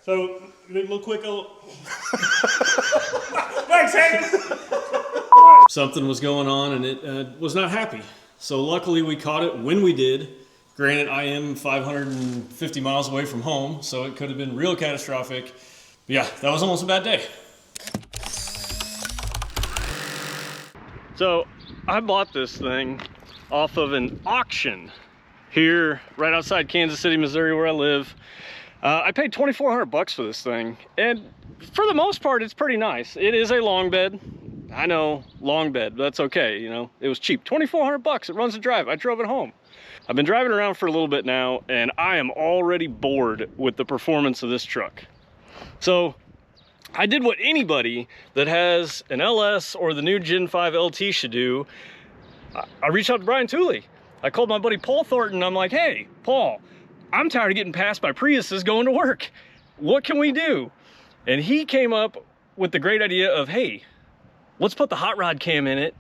So, a little quick. Thanks, Hagen. Something was going on, and it was not happy. So luckily, we caught it when we did. Granted, I am 550 miles away from home, so it could have been real catastrophic. But yeah, that was almost a bad day. So I bought this thing off of an auction here right outside Kansas City, Missouri, where I live. I paid $2,400 for this thing, and for the most part, it's pretty nice. It is a long bed. I know, long bed, but that's okay, you know. It was cheap, $2,400. It runs a drive. I drove it home. I've been driving around for a little bit now, and I am already bored with the performance of this truck. So I did what anybody that has an LS or the new Gen 5 LT should do. I reached out to Brian Tooley. I called my buddy Paul Thornton. I'm like, hey, Paul, I'm tired of getting passed by Priuses going to work. What can we do? And he came up with the great idea of, hey, let's put the hot rod cam in it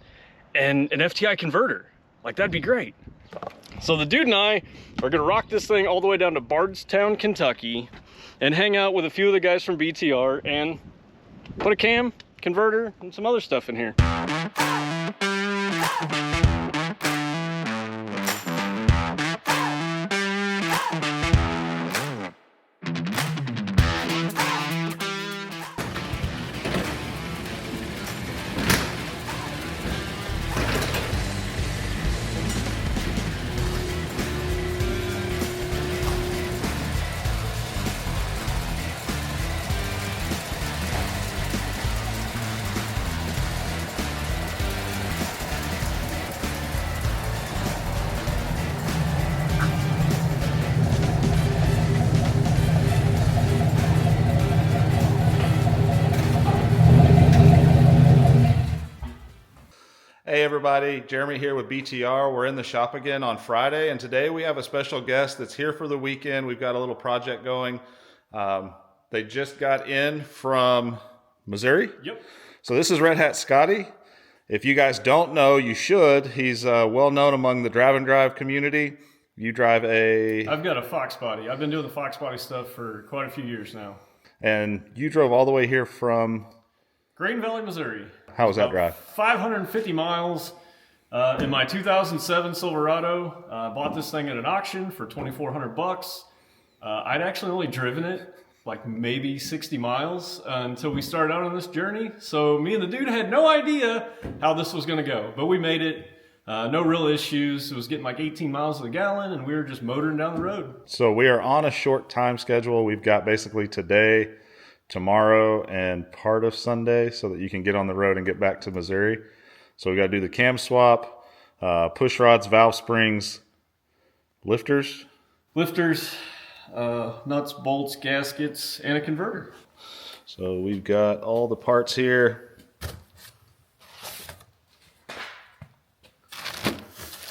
and an FTI converter. Like, that'd be great. So the dude and I are gonna rock this thing all the way down to Bardstown, Kentucky, and hang out with a few of the guys from BTR and put a cam, converter, and some other stuff in here. Hey everybody, Jeremy here with BTR. We're in the shop again on Friday, and today we have a special guest that's here for the weekend. We've got a little project going. They just got in from Missouri. Yep. So this is Red Hat Scotty. If you guys don't know, you should. He's well known among the drive and drive community. You drive a... I've got a Fox body. I've been doing the Fox body stuff for quite a few years now. And you drove all the way here from... Green Valley, Missouri. How was that drive? 550 miles in my 2007 Silverado. Bought this thing at an auction for $2,400. I'd actually only driven it like maybe 60 miles until we started out on this journey. So me and the dude had no idea how this was going to go, but we made it. No real issues. It was getting like 18 miles to the gallon, and we were just motoring down the road. So we are on a short time schedule. We've got basically today, tomorrow, and part of Sunday so that you can get on the road and get back to Missouri. So we got to do the cam swap, push rods, valve springs, lifters, nuts, bolts, gaskets, and a converter. So we've got all the parts here.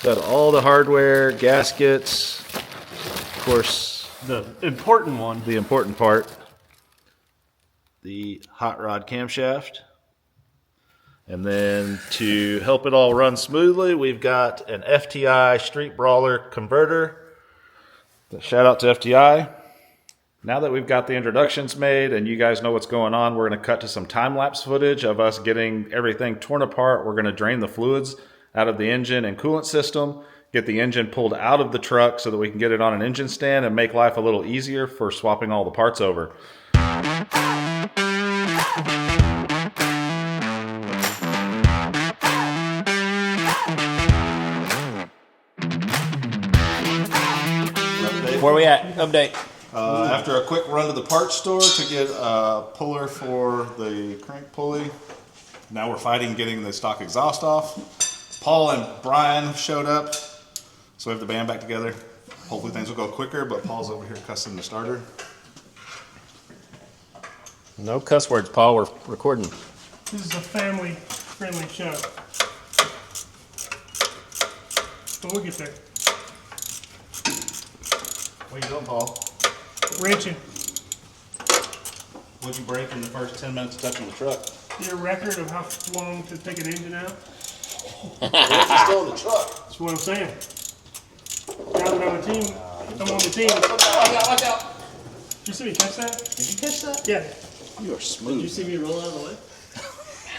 Got all the hardware, gaskets, of course, The important one. the important part, the hot rod camshaft. And then to help it all run smoothly, we've got an FTI Street Brawler converter. Shout out to FTI. Now that we've got the introductions made and you guys know what's going on, we're going to cut to some time-lapse footage of us getting everything torn apart. We're going to drain the fluids out of the engine and coolant system, get the engine pulled out of the truck so that we can get it on an engine stand and make life a little easier for swapping all the parts over. Where we at? Update. After a quick run to the parts store to get a puller for the crank pulley, now we're fighting getting the stock exhaust off. Paul and Brian showed up, so we have the band back together. Hopefully things will go quicker, but Paul's over here cussing the starter. No cuss words, Paul. We're recording. This is a family-friendly show. But we'll get there. What are you doing, Paul? Wrenching. What'd you break in the first 10 minutes of touching the truck? Your record of how long to take an engine out? It's still in the truck. That's what I'm saying. Now that I'm on the team, Watch out. just you see me catch that? Did you catch that? Yeah. You are smooth. Did you see me roll out of the way?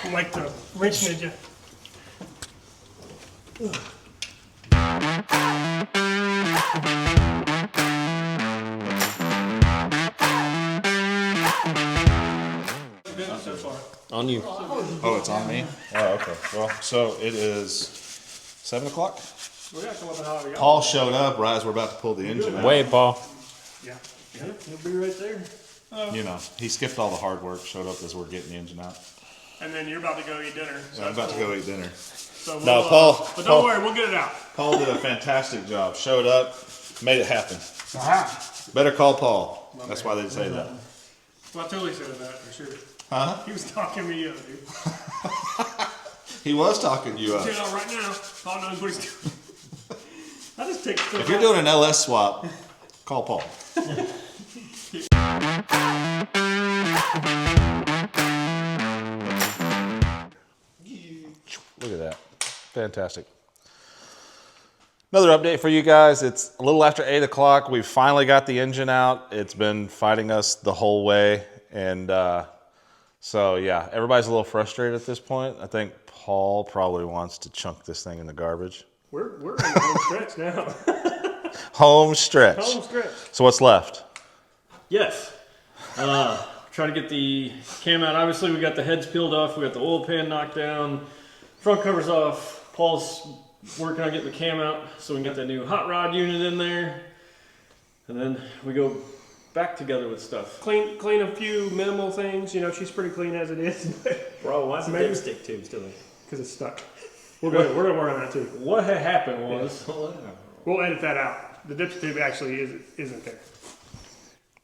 I'm like the wrench ninja. So far. On you. Oh, it's on me? Oh, okay. Well, so it is 7 o'clock. We gotta come up and holler at y'all. Paul showed up right as we're about to pull the engine out. Wait, Paul. Yeah. He'll be right there. You know, he skipped all the hard work, showed up as we're getting the engine out. And then you're about to go eat dinner. So I'm about to go eat dinner. So No, Paul. But don't Paul- worry, we'll get it out. Paul did a fantastic job. Showed up, made it happen. Aha. Better call Paul. That's why they say that. Well, I totally said that for sure. Huh? He was talking me up, dude. He was talking you up. Check it out right now. Paul knows what he's doing. I just take stuff If you're out. doing an LS swap, call Paul. Look at that. Fantastic. Another update for you guys. It's a little after 8 o'clock. We've finally got the engine out. It's been fighting us the whole way. And so, yeah, everybody's a little frustrated at this point. I think Paul probably wants to chunk this thing in the garbage. We're in the home stretch now. Home stretch. Home stretch. So what's left? Yes. Try to get the cam out. Obviously, we got the heads peeled off. We got the oil pan knocked down. Front cover's off. Paul's working on getting the cam out so we can get that new hot rod unit in there. And then we go back together with stuff. Clean a few minimal things. You know, she's pretty clean as it is. Bro, why's the Maybe- dipstick tube still in? Because it's stuck. We're gonna work on that too. What had happened was, We'll edit that out. The dip tube actually isn't there.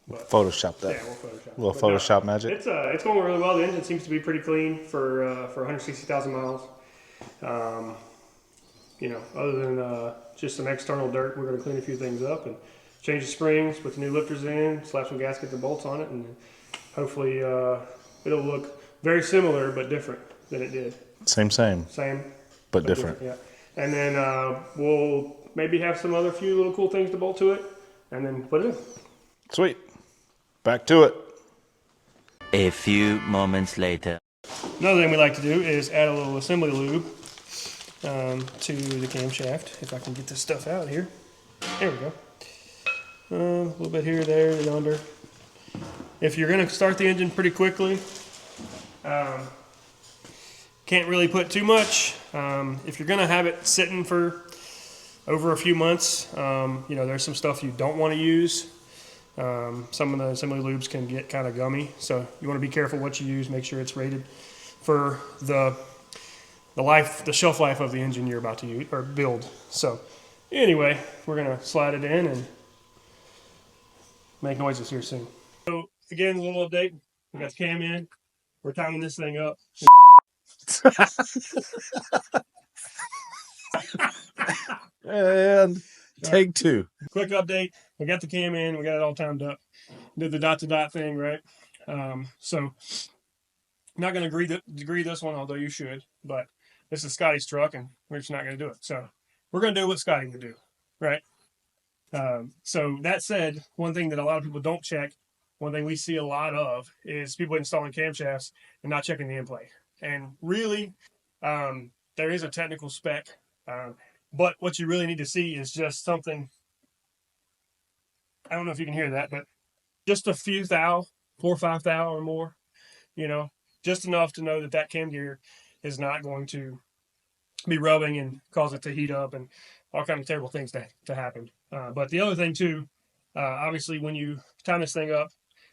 Photoshop that. Yeah, we'll Photoshop. Little But no, Photoshop magic. It's going really well. The engine seems to be pretty clean for 160,000 miles. You know, other than just some external dirt, we're going to clean a few things up and change the springs, put the new lifters in, slap some gaskets and bolts on it, and hopefully it'll look very similar but different than it did. Same. Same, But different. Yeah. And then we'll maybe have some other few little cool things to bolt to it, and then put it in. Sweet. Back to it. A few moments later. Another thing we like to do is add a little assembly lube to the camshaft. If I can get this stuff out here. There we go. A little bit here, there, yonder. If you're going to start the engine pretty quickly, can't really put too much. If you're going to have it sitting for over a few months, you know, there's some stuff you don't want to use. Some of the assembly lubes can get kind of gummy, so you want to be careful what you use. Make sure it's rated for the shelf life of the engine you're about to use or build. So anyway, we're gonna slide it in and make noises here soon. So again, a little update. We got the cam in. We're timing this thing up. And take two. Quick update. We got the cam in. We got it all timed up. Did the dot to dot thing, right? So not going to degree this one, although you should. But this is Scotty's truck, and we're just not going to do it. So we're going to do what Scotty would do, right? So that said, one thing that a lot of people don't check, one thing we see a lot of, is people installing camshafts and not checking the in-play. And really, there is a technical spec, but what you really need to see is just something. I don't know if you can hear that, but just a few thou, 4 or 5 thou or more, you know, just enough to know that that cam gear is not going to be rubbing and cause it to heat up and all kinds of terrible things to happen. But the other thing too, obviously when you time this thing up,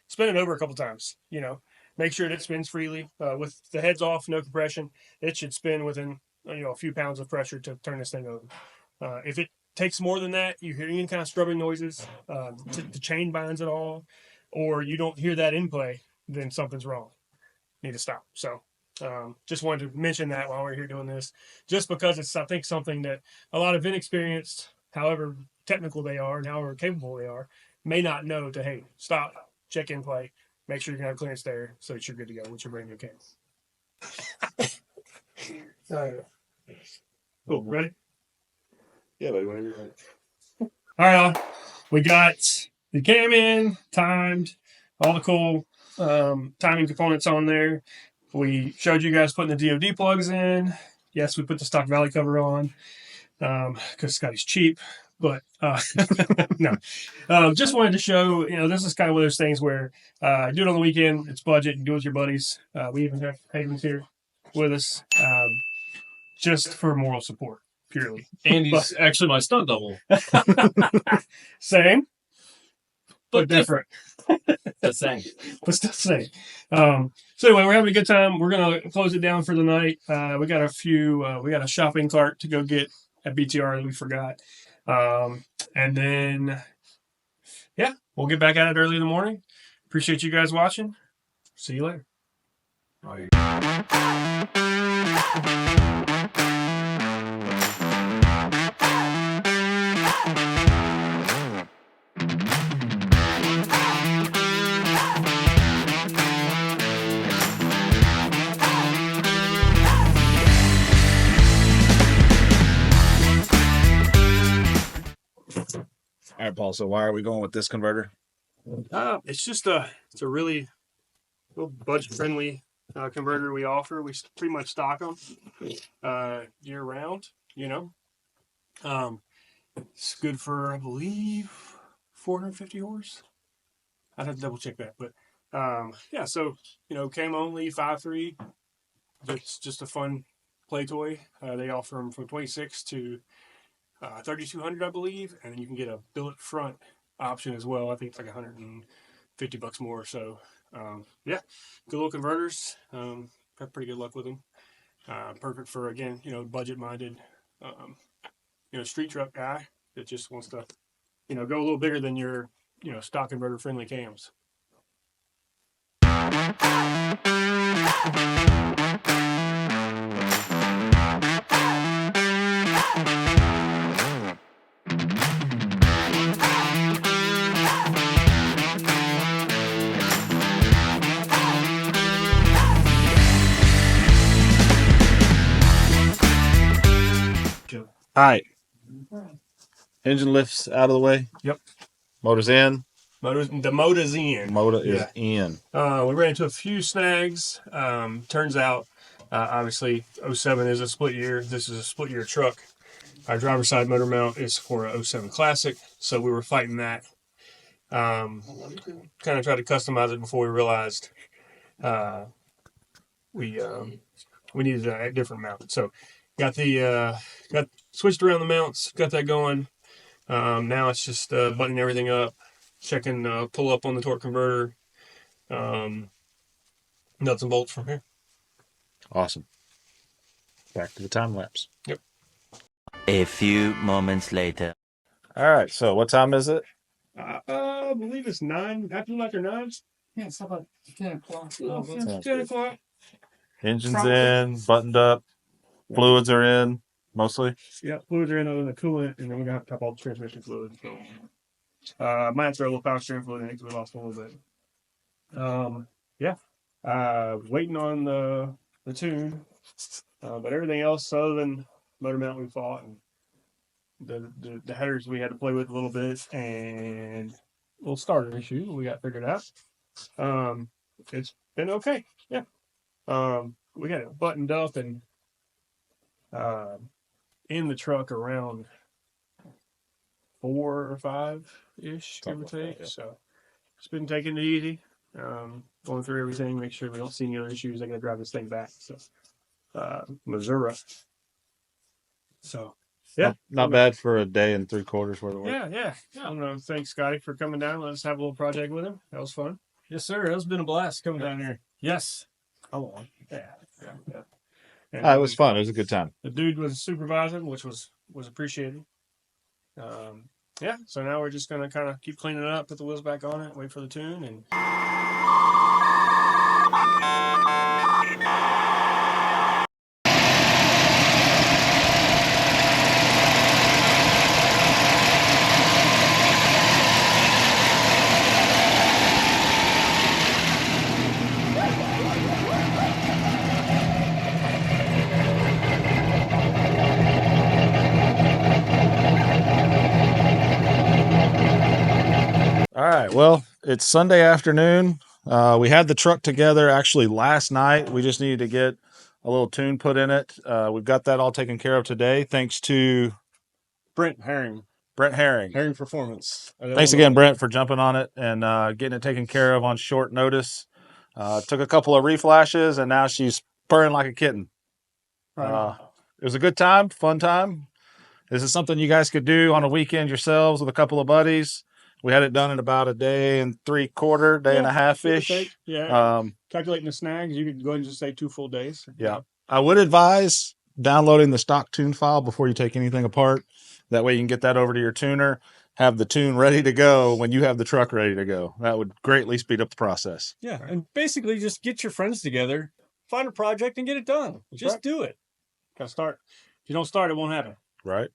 spin it over a couple times, you know, make sure that it spins freely with the heads off, no compression. It should spin within, you know, a few pounds of pressure to turn this thing over. If it takes more than that, you hear any kind of scrubbing noises, the chain binds at all, or you don't hear that in play, then something's wrong. Need to stop. So just wanted to mention that while we're here doing this, just because it's, I think, something that a lot of inexperienced, however technical they are and however capable they are, may not know to, hey, stop, check in play, make sure you can have clearance there so that you're good to go with your brand new cam. Cool. Ready? Yeah, buddy, whenever you're ready. All right, we got the cam in, timed. all the cool timing components on there. We showed you guys putting the DoD plugs in. Yes, we put the stock valley cover on because Scotty's cheap. But no, just wanted to show, this is kind of one of those things where do it on the weekend. It's budget. You do it with your buddies. We even have Havens here with us just for moral support, purely. And he's actually my stunt double. Same, but different. The same. But still same. So anyway, we're having a good time. We're gonna close it down for the night. We got we got a shopping cart to go get at BTR that we forgot. And then, yeah, we'll get back at it early in the morning. Appreciate you guys watching. See you later. All right, Paul. So why are we going with this converter? It's just it's a really budget friendly converter we offer. We pretty much stock them year round. It's good for, I believe, 450 horse. I'd have to double check that, but yeah. So came only 5.3. It's just a fun play toy. They offer them from 26 to 3,200, I believe, and then you can get a billet front option as well. I think it's like $150 more. So yeah, good little converters. Have pretty good luck with them. Perfect for, again, budget minded, street truck guy that just wants to go a little bigger than your stock converter friendly cams. All right. Engine lifts out of the way. Yep. Motor's in. The motor's in. Motor is in. We ran into a few snags. Turns out, obviously, 07 is a split year. This is a split year truck. Our driver's side motor mount is for a 07 Classic, so we were fighting that. Kind of tried to customize it before we realized we needed a different mount. So got switched around the mounts, got that going. Now it's just buttoning everything up, checking pull up on the torque converter, nuts and bolts from here. Awesome. Back to the time lapse. Yep. A few moments later. All right. So what time is it? I believe it's 9. After 9. Yeah, it's about 10 o'clock. It's 10 o'clock. Engine's in, buttoned up, fluids are in, mostly. Yeah, fluids are in other than the coolant, and then we got to top all the transmission fluids. So, might throw a little power steering fluid in it because we lost a little bit. Yeah. Waiting on the tune, but everything else other than motor mount we fought, and the headers we had to play with a little bit, and a little starter issue we got figured out. It's been okay. Yeah. We got it buttoned up and in the truck around 4 or 5-ish, give or take. Yeah. So it's been taking it easy, going through everything, make sure we don't see any other issues. I got to drive this thing back. So Missouri. So yeah, not bad for a day and 3/4 worth of work. Yeah. I don't know. Thanks, Scotty, for coming down. Let us have a little project with him. That was fun. Yes, sir. It's been a blast coming down here. Yes. Come on. Yeah. And It was fun. It was a good time. the dude was supervising, which was appreciated. Yeah. So now we're just gonna kind of keep cleaning it up, put the wheels back on it, wait for the tune, and. All right. Well, It's Sunday afternoon. We had the truck together actually last night. We just needed to get a little tune put in it. We've got that all taken care of today, thanks to Brent Herring, Brent Herring. Herring Performance. Thanks again, Brent, for jumping on it and getting it taken care of on short notice. Took a couple of reflashes, and now she's purring like a kitten. It was a good time, fun time. This is something you guys could do on a weekend yourselves with a couple of buddies. We had it done in about a day and 3/4, day and a half-ish. Yeah. Calculating the snags, you could go ahead and just say 2 full days. Yeah. I would advise downloading the stock tune file before you take anything apart. That way you can get that over to your tuner, have the tune ready to go when you have the truck ready to go. That would greatly speed up the process. Yeah, and basically just get your friends together, find a project, and get it done. Just do it. Gotta start. If you don't start, it won't happen. Right.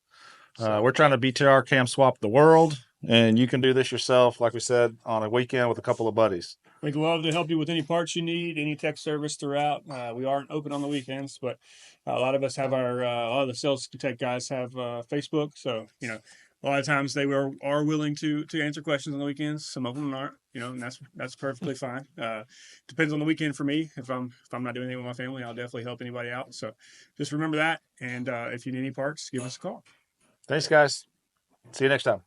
We're trying to BTR cam swap the world, and you can do this yourself, like we said, on a weekend with a couple of buddies. We'd love to help you with any parts you need, any tech service throughout. We aren't open on the weekends, but a lot of us have a lot of the sales tech guys have Facebook. So, a lot of times they are willing to answer questions on the weekends. Some of them aren't, and that's perfectly fine. Depends on the weekend for me. If I'm not doing anything with my family, I'll definitely help anybody out. So just remember that. And if you need any parts, give us a call. Thanks, guys. See you next time.